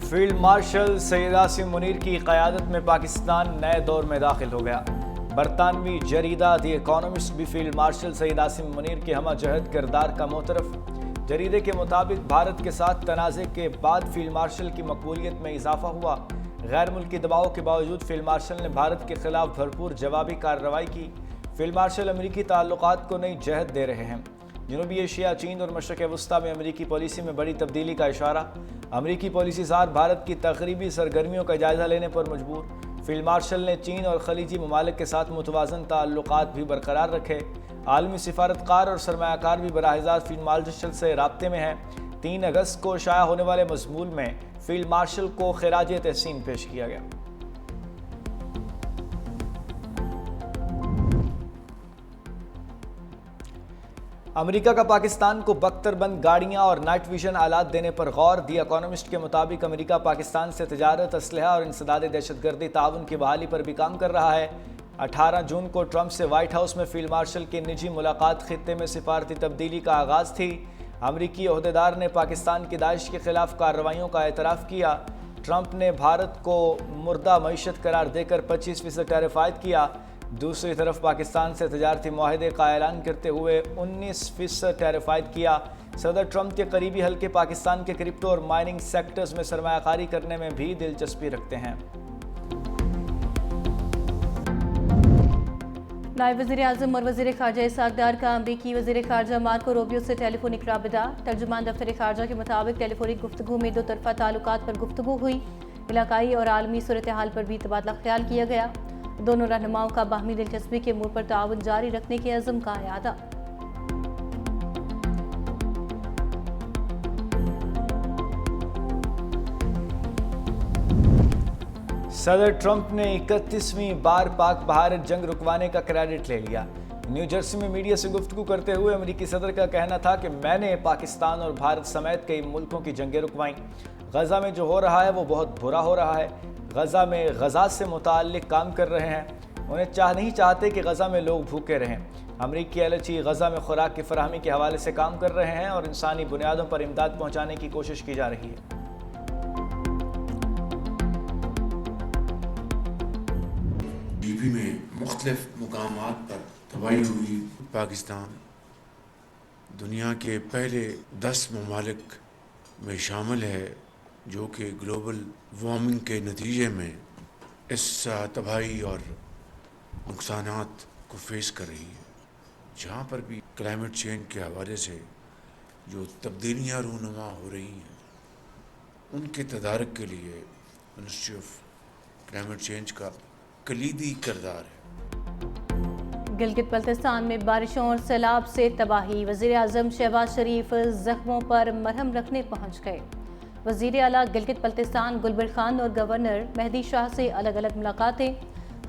Field marshal Syed Asim Munir کی قیادت میں پاکستان نئے دور میں داخل ہو گیا۔ برطانوی جریدہ دی اکانومسٹ بھی فیلڈ مارشل سید عاصم منیر کے ہمہ جہت کردار کا معترف۔ جریدے کے مطابق بھارت کے ساتھ تنازع کے بعد فیلڈ مارشل کی مقبولیت میں اضافہ ہوا۔ غیر ملکی دباؤ کے باوجود فیلڈ مارشل نے بھارت کے خلاف بھرپور جوابی کارروائی کی۔ فیلڈ مارشل امریکی تعلقات کو نئی جہت دے رہے ہیں۔ جنوبی ایشیا، چین اور مشرق وسطیٰ میں امریکی پالیسی میں بڑی تبدیلی کا اشارہ۔ امریکی پالیسی ساز بھارت کی تقریبی سرگرمیوں کا جائزہ لینے پر مجبور۔ فیلڈ مارشل نے چین اور خلیجی ممالک کے ساتھ متوازن تعلقات بھی برقرار رکھے۔ عالمی سفارتکار اور سرمایہ کار بھی براہ راست فیلڈ مارشل سے رابطے میں ہیں۔ 3 اگست کو شائع ہونے والے مضمون میں فیلڈ مارشل کو خراج تحسین پیش کیا گیا۔ امریکہ کا پاکستان کو بختر بند گاڑیاں اور نائٹ ویژن آلات دینے پر غور۔ دی اکانومسٹ کے مطابق امریکہ پاکستان سے تجارت، اسلحہ اور انسداد دہشت گردی تعاون کی بحالی پر بھی کام کر رہا ہے۔ 18 جون کو ٹرمپ سے وائٹ ہاؤس میں فیلڈ مارشل کی نجی ملاقات خطے میں سفارتی تبدیلی کا آغاز تھی۔ امریکی عہدیدار نے پاکستان کی داعش کے خلاف کارروائیوں کا اعتراف کیا۔ ٹرمپ نے بھارت کو مردہ معیشت قرار دے کر 25% ٹیرف عائد کیا۔ دوسری طرف پاکستان سے تجارتی معاہدے کا اعلان کرتے ہوئے 19% ٹیرف عائد کیا۔ صدر ٹرمپ کے قریبی حلقے پاکستان کے کرپٹو اور مائننگ سیکٹرز میں سرمایہ کاری کرنے میں بھی دلچسپی رکھتے ہیں۔ نائب وزیر اعظم اور وزیر خارجہ اسحاق ڈار کا امریکی وزیر خارجہ مارکو روبیو سے ٹیلی فونک رابطہ۔ ترجمان دفتر خارجہ کے مطابق ٹیلی فونک گفتگو میں 2 طرفہ تعلقات پر گفتگو ہوئی۔ علاقائی اور عالمی صورتحال پر بھی تبادلہ خیال کیا گیا۔ دونوں رہنماؤں کا باہمی دلچسپی کے امور پر تعاون جاری رکھنے کے عزم کا اعادہ۔ صدر ٹرمپ نے 31ویں بار پاک بھارت جنگ رکوانے کا کریڈٹ لے لیا۔ نیو جرسی میں میڈیا سے گفتگو کرتے ہوئے امریکی صدر کا کہنا تھا کہ میں نے پاکستان اور بھارت سمیت کئی ملکوں کی جنگیں رکوائیں۔ غزہ میں جو ہو رہا ہے وہ بہت برا ہو رہا ہے۔ غزہ میں غزہ سے متعلق کام کر رہے ہیں۔ انہیں نہیں چاہتے کہ غزہ میں لوگ بھوکے رہیں۔ امریکی ایلچی غزہ میں خوراک کی فراہمی کے حوالے سے کام کر رہے ہیں اور انسانی بنیادوں پر امداد پہنچانے کی کوشش کی جا رہی ہے۔ لیبی میں مختلف مقامات پر تباہی ہوئی۔ پاکستان دنیا کے پہلے 10 ممالک میں شامل ہے جو کہ گلوبل وارمنگ کے نتیجے میں اس تباہی اور نقصانات کو فیس کر رہی ہے۔ جہاں پر بھی کلائمیٹ چینج کے حوالے سے جو تبدیلیاں رونما ہو رہی ہیں ان کے تدارک کے لیے منسٹری آف کلائمیٹ چینج کا کلیدی کردار ہے۔ گلگت بلتستان میں بارشوں اور سیلاب سے تباہی۔ وزیر اعظم شہباز شریف زخموں پر مرہم رکھنے پہنچ گئے۔ وزیر اعلیٰ گلگت بلتستان گلبر خان اور گورنر مہدی شاہ سے الگ الگ ملاقاتیں،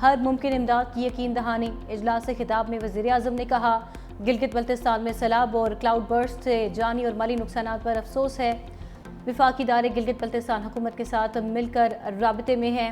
ہر ممکن امداد کی یقین دہانی۔ اجلاس خطاب میں وزیر اعظم نے کہا گلگت بلتستان میں سیلاب اور کلاؤڈ برسٹ سے جانی اور مالی نقصانات پر افسوس ہے۔ وفاقی ادارے گلگت بلتستان حکومت کے ساتھ مل کر رابطے میں ہیں۔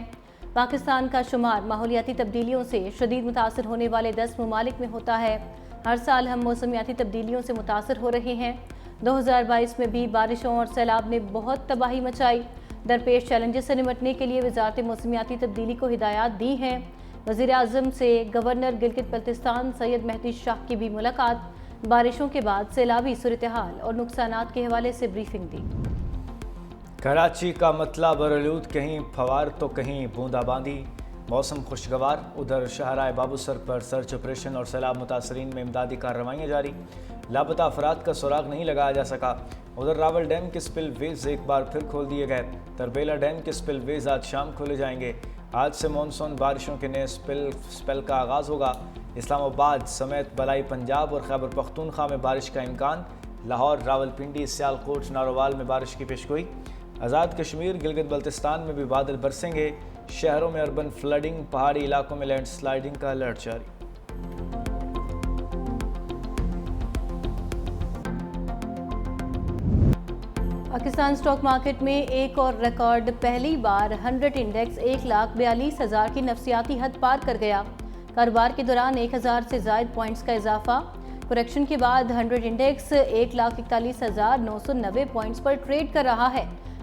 پاکستان کا شمار ماحولیاتی تبدیلیوں سے شدید متاثر ہونے والے 10 ممالک میں ہوتا ہے۔ ہر سال ہم موسمیاتی تبدیلیوں سے متاثر ہو رہے ہیں۔ 2022 میں بھی بارشوں اور سیلاب نے بہت تباہی مچائی۔ درپیش چیلنجز سے نمٹنے کے لیے وزارت موسمیاتی تبدیلی کو ہدایات دی ہیں۔ وزیر اعظم سے گورنر گلگت بلتستان سید مہدی شاہ کی بھی ملاقات۔ بارشوں کے بعد سیلابی صورتحال اور نقصانات کے حوالے سے بریفنگ دی۔ کراچی کا مطلع برآلود، کہیں پھوار تو کہیں بوندا باندی۔ موسم خوشگوار۔ ادھر شاہراہ بابو سر پر سرچ آپریشن اور سیلاب متاثرین میں امدادی کارروائیاں جاری۔ لاپتہ افراد کا سراغ نہیں لگایا جا سکا۔ ادھر راول ڈیم کے سپل ویز ایک بار پھر کھول دیے گئے۔ تربیلا ڈیم کے سپل ویز آج شام کھولے جائیں گے۔ آج سے مونسون بارشوں کے نئے سپل کا آغاز ہوگا۔ اسلام آباد سمیت بالائی پنجاب اور خیبر پختونخوا میں بارش کا امکان۔ لاہور، راولپنڈی، سیالکوٹ، ناروال میں بارش کی پیشگوئی۔ آزاد کشمیر، گلگت بلتستان میں بھی بادل برسیں گے۔ شہروں میں اربن فلڈنگ، پہاڑی علاقوں میں لینڈ سلائیڈنگ کا الرٹ جاری۔ پاکستان سٹاک مارکیٹ میں ایک اور ریکارڈ، پہلی بار 100 انڈیکس 1,42,000 کی نفسیاتی حد پار کر گیا۔ کاروبار کے دوران 1000 سے زائد پوائنٹس کا اضافہ۔ کریکشن کے بعد 100 انڈیکس 1,41,990 پوائنٹس پر ٹریڈ کر رہا ہے۔